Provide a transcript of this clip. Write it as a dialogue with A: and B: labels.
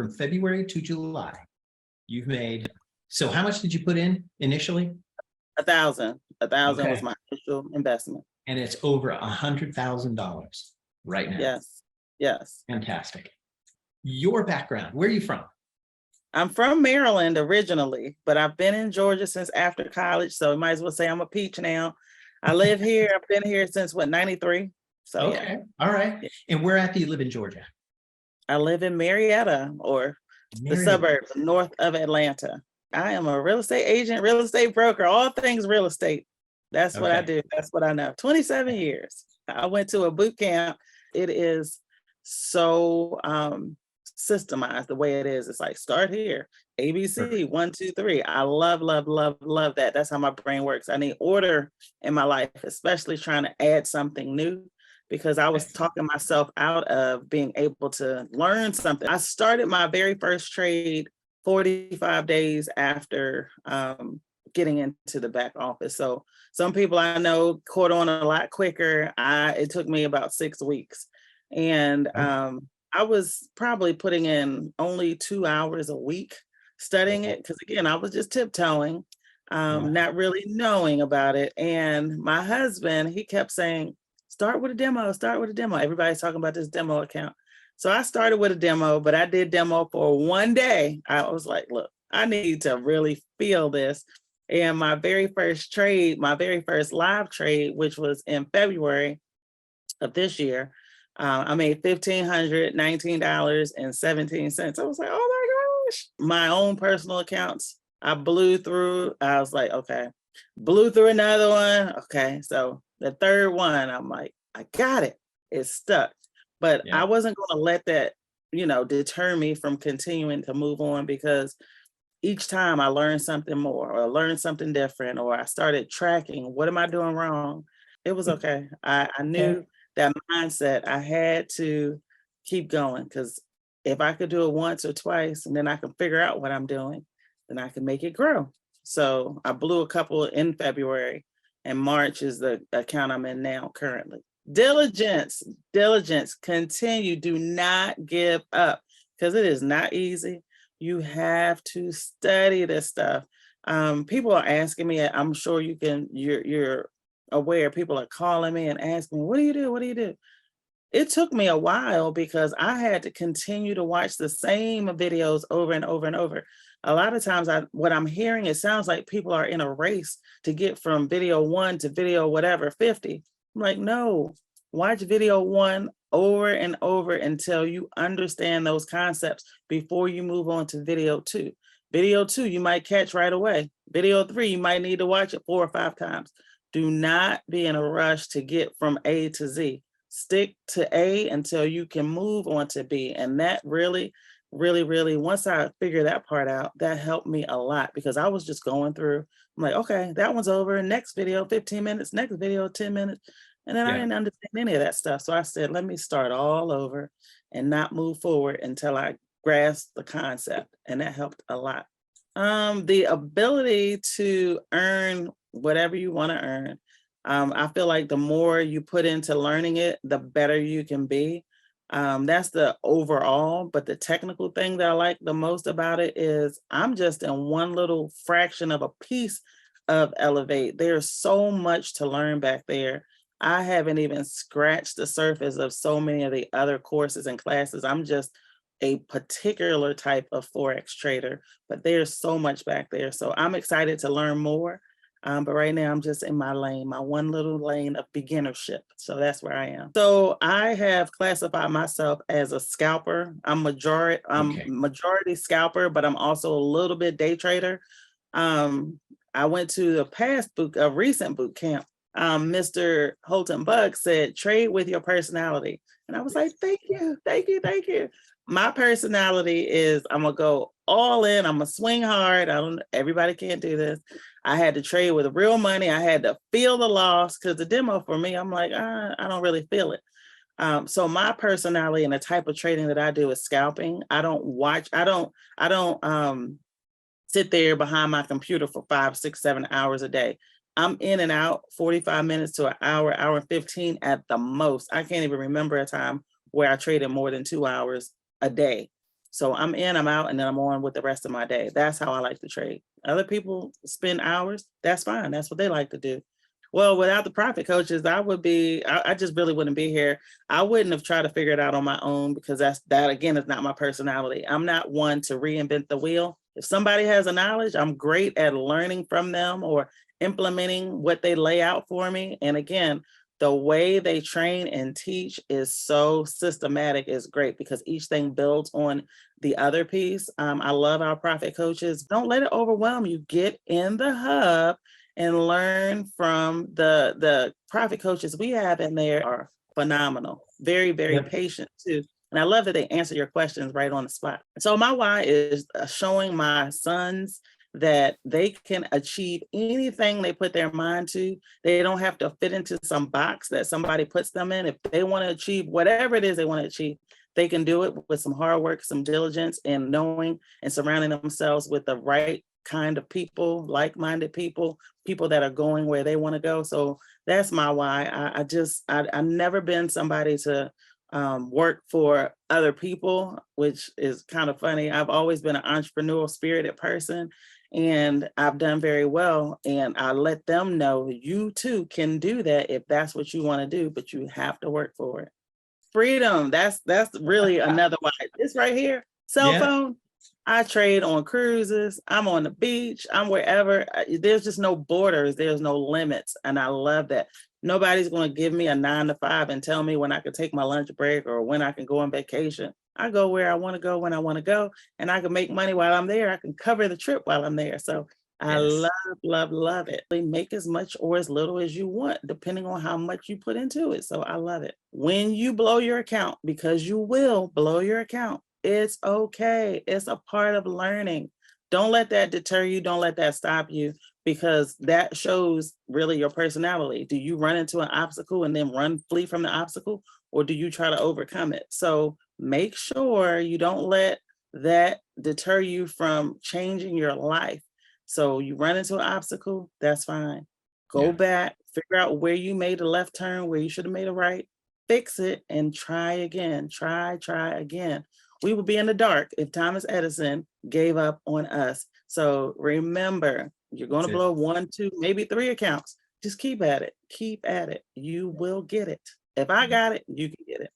A: from February to July, you've made, so how much did you put in initially?
B: 1,000. 1,000 was
A: Okay.
B: my initial investment.
A: And it's over $100,000 right now.
B: Yes. Yes.
A: Fantastic. Your background, where are you from?
B: I'm from Maryland originally, but I've been in Georgia since after college. So you might as well say I'm a peach now. I live here. I've been here since what, 93? So
A: Okay.
B: yeah.
A: All right. And where at do you live in Georgia?
B: I live in Marietta, or the
A: Marietta.
B: suburbs north of Atlanta. I am a real estate agent, real estate broker, all things real estate. That's what I
A: Okay.
B: do. That's what I know. 27 years. I went to a boot camp. It is so systemized the way it is. It's like start here, ABC, 1, 2, 3. I love, love, love, love that. That's how my brain works. I need order in my life, especially trying to add something new, because I was talking myself out of being able to learn something. I started my very first trade 45 days after getting into the back office. So some people I know caught on a lot quicker. It took me about 6 weeks. And I was probably putting in only 2 hours a week studying it, because again, I was just tiptoeing, not really knowing about it. And my husband, he kept saying, start with a demo, start with a demo. Everybody's talking about this demo account. So I started with a demo, but I did demo for 1 day. I was like, look, I need to really feel this. And my very first trade, my very first live trade, which was in February of this year, I made $1,519.17. I was like, oh my gosh, my own personal accounts. I blew through. I was like, okay, blew through another one. Okay, so the third one, I'm like, I got it. It's stuck. But I wasn't going to let that, deter me from continuing to move on, because each time I learned something more or learned something different, or I started tracking, what am I doing wrong? It was okay. I knew that mindset. I had to keep going, because if I could do it once or twice and then I can figure out what I'm doing, then I can make it grow. So I blew a couple in February, and March is the account I'm in now currently. Diligence, continue. Do not give up, because it is not easy. You have to study this stuff. People are asking me, I'm sure you're aware, people are calling me and asking me, what do you do? What do you do? It took me a while, because I had to continue to watch the same videos over and over and over. A lot of times what I'm hearing, it sounds like people are in a race to get from video 1 to video whatever, 50. I'm like, no, watch video 1 over and over until you understand those concepts before you move on to video 2. Video 2, you might catch right away. Video 3, you might need to watch it 4 or 5 times. Do not be in a rush to get from A to Z. Stick to A until you can move on to B. And that really, really, really, once I figured that part out, that helped me a lot, because I was just going through, I'm like, okay, that one's over. Next video, 15 minutes, next video, 10 minutes. And then I didn't understand any of that stuff. So I said, let me start all over and not move forward until I grasped the concept. And that helped a lot. The ability to earn whatever you want to earn. I feel like the more you put into learning it, the better you can be. That's the overall, but the technical thing that I like the most about it is I'm just in one little fraction of a piece of Elevate. There's so much to learn back there. I haven't even scratched the surface of so many of the other courses and classes. I'm just a particular type of Forex trader, but there's so much back there. So I'm excited to learn more. But right now I'm just in my lane, my one little lane of beginnership. So that's where I am. So I have classified myself as a scalper. I'm majority scalper, but I'm also a little bit day trader. I went to a recent boot camp. Mr. Holton Bug said, trade with your personality. And I was like, thank you, thank you, thank you. My personality is I'm gonna go all in, I'm gonna swing hard. Everybody can't do this. I had to trade with real money. I had to feel the loss, because the demo for me, I'm like, I don't really feel it. So my personality and the type of trading that I do is scalping. I don't sit there behind my computer for 5, 6, 7 hours a day. I'm in and out 45 minutes to an hour, hour and 15 at the most. I can't even remember a time where I traded more than 2 hours a day. So I'm in, I'm out, and then I'm on with the rest of my day. That's how I like to trade. Other people spend hours. That's fine. That's what they like to do. Well, without the profit coaches, I just really wouldn't be here. I wouldn't have tried to figure it out on my own, because that again is not my personality. I'm not one to reinvent the wheel. If somebody has a knowledge, I'm great at learning from them or implementing what they lay out for me. And again, the way they train and teach is so systematic, is great, because each thing builds on the other piece. I love our profit coaches. Don't let it overwhelm you. Get in the hub and learn from the profit coaches we have in there. Are phenomenal. Very, very
A: Yep.
B: patient too. And I love that they answer your questions right on the spot. So my why is showing my sons that they can achieve anything they put their mind to. They don't have to fit into some box that somebody puts them in. If they want to achieve whatever it is they want to achieve, they can do it with some hard work, some diligence, and knowing and surrounding themselves with the right kind of people, like-minded people, people that are going where they want to go. So that's my why. I've never been somebody to work for other people, which is kind of funny. I've always been an entrepreneurial spirited person, and I've done very well. And I let them know you too can do that if that's what you want to do, but you have to work for it. Freedom. That's really another why. This right here, cell phone. I trade on cruises. I'm on the beach. I'm wherever. There's just no borders. There's no limits. And I love that. Nobody's going to give me a 9 to 5 and tell me when I can take my lunch break or when I can go on vacation. I go where I want to go when I want to go, and I can make money while I'm there. I can cover the trip while I'm there. So I love it. They make as much or as little as you want, depending on how much you put into it. So I love it. When you blow your account, because you will blow your account, it's okay. It's a part of learning. Don't let that deter you. Don't let that stop you, because that shows really your personality. Do you run into an obstacle and then flee from the obstacle, or do you try to overcome it? So make sure you don't let that deter you from changing your life. So you run into an obstacle, that's fine. Go back, figure out where you made a left turn, where you should have made a right, fix it, and try again. Try again. We would be in the dark if Thomas Edison gave up on us. So remember, you're going to blow 1, 2, maybe 3 accounts. Just keep at it. Keep at it. You will get it. If I got it, you can get it.